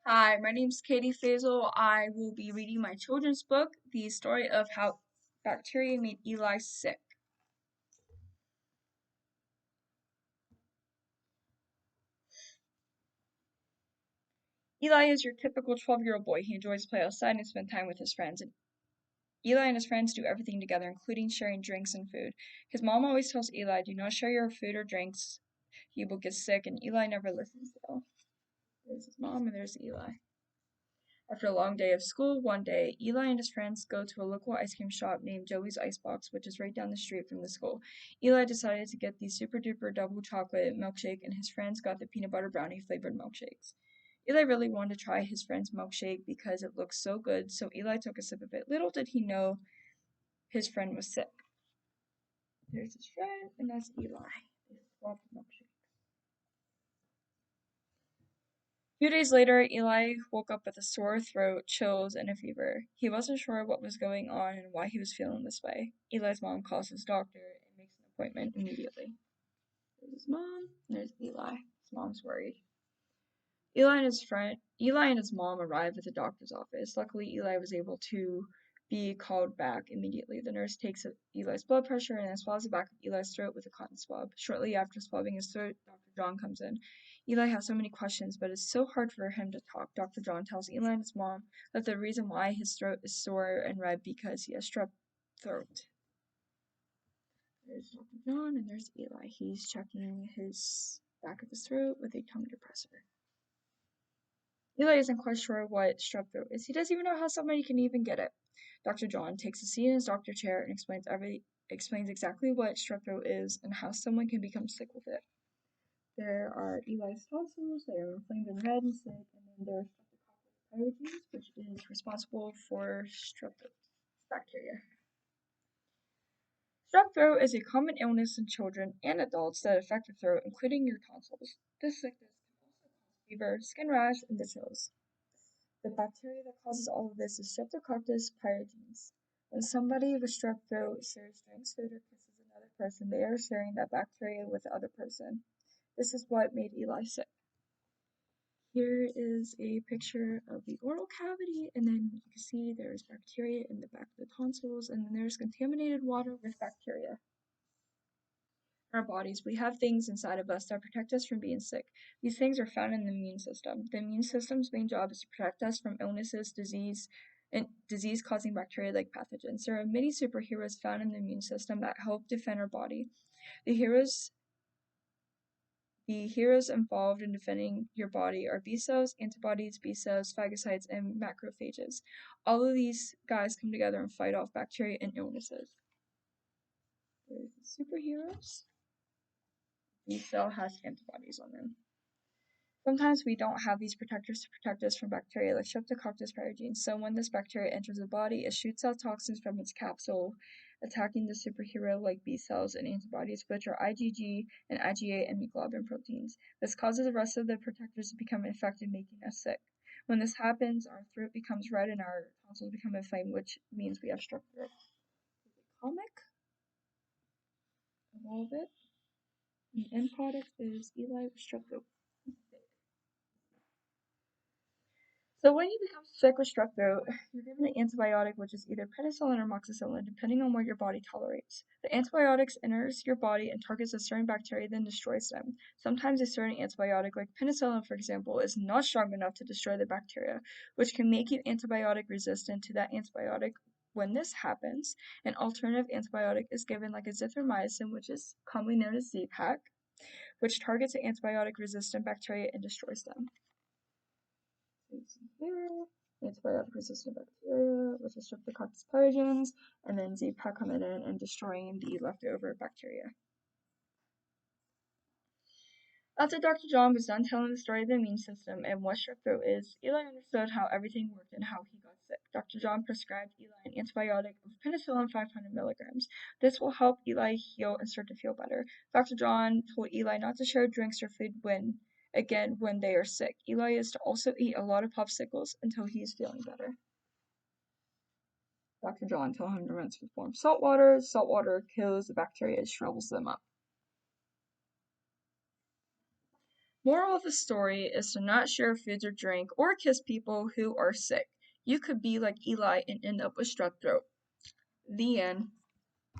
Hi, my name's Katie Faisal. I will be reading my children's book, The Story of How Bacteria Made Eli Sick. Eli is your typical 12-year-old boy. He enjoys to play outside and spend time with his friends. And Eli and his friends do everything together, including sharing drinks and food. His mom always tells Eli, do not share your food or drinks. He will get sick, and Eli never listens though. There's his mom and there's Eli. After a long day of school, one day, Eli and his friends go to a local ice cream shop named Joey's Icebox, which is right down the street from the school. Eli decided to get the super duper double chocolate milkshake, and his friends got the peanut butter brownie flavored milkshakes. Eli really wanted to try his friend's milkshake because it looked so good, so Eli took a sip of it. Little did he know his friend was sick. There's his friend, and that's Eli. They swapped milkshake. Few days later, Eli woke up with a sore throat, chills, and a fever. He wasn't sure what was going on and why he was feeling this way. Eli's mom calls his doctor and makes an appointment immediately. There's his mom, and there's Eli. His mom's worried. Eli and his mom arrive at the doctor's office. Luckily, Eli was able to be called back immediately. The nurse takes Eli's blood pressure and then swabs the back of Eli's throat with a cotton swab. Shortly after swabbing his throat, Dr. John comes in. Eli has so many questions, but it's so hard for him to talk. Dr. John tells Eli and his mom that the reason why his throat is sore and red because he has strep throat. There's Dr. John and there's Eli. He's checking his back of his throat with a tongue depressor. Eli isn't quite sure what strep throat is. He doesn't even know how somebody can even get it. Dr. John takes a seat in his doctor chair and explains exactly what strep throat is and how someone can become sick with it. There are Eli's tonsils, they are inflamed and red and sick, and then there's Streptococcus pyogenes, which is responsible for strep throat bacteria. Strep throat is a common illness in children and adults that affect the throat, including your tonsils. This sickness can also cause fever, skin rash, and the chills. The bacteria that causes all of this is Streptococcus pyogenes. When somebody with strep throat shares drinks, food, or kisses another person, they are sharing that bacteria with the other person. This is what made Eli sick. Here is a picture of the oral cavity, and then you can see there's bacteria in the back of the tonsils, and then there's contaminated water with bacteria. In our bodies, we have things inside of us that protect us from being sick. These things are found in the immune system. The immune system's main job is to protect us from illnesses, and disease-causing bacteria like pathogens. There are many superheroes found in the immune system that help defend our body. The heroes the heroes involved in defending your body are B cells, antibodies, B cells, phagocytes, and macrophages. All of these guys come together and fight off bacteria and illnesses. There's the superheroes. Each cell has antibodies on them. Sometimes we don't have these protectors to protect us from bacteria like Streptococcus pyogenes, so when this bacteria enters the body, it shoots out toxins from its capsule, attacking the superhero like B cells and antibodies, which are IgG and IgA immunoglobulin proteins. This causes the rest of the protectors to become infected, making us sick. When this happens, our throat becomes red and our tonsils become inflamed, which means we have strep throat. There's a comic of all of it. The end product is Eli with strep throat. So when you become sick with strep throat, you're given an antibiotic, which is either penicillin or amoxicillin, depending on what your body tolerates. The antibiotics enters your body and targets a certain bacteria, then destroys them. Sometimes a certain antibiotic, like penicillin, for example, is not strong enough to destroy the bacteria, which can make you antibiotic resistant to that antibiotic. When this happens, an alternative antibiotic is given, like azithromycin, which is commonly known as Z-Pak, which targets the antibiotic resistant bacteria and destroys them. Here, antibiotic-resistant bacteria, which is Streptococcus pyogenes, and then Z-Pak coming in and destroying the leftover bacteria. After Dr. John was done telling the story of the immune system and what strep throat is, Eli understood how everything worked and how he got sick. Dr. John prescribed Eli an antibiotic of penicillin 500 milligrams. This will help Eli heal and start to feel better. Dr. John told Eli not to share drinks or food when they are sick. Eli is to also eat a lot of popsicles until he is feeling better. Dr. John told him to rinse with warm salt water. Salt water kills the bacteria and shrivels them up. Moral of the story is to not share foods or drink or kiss people who are sick. You could be like Eli and end up with strep throat. The end.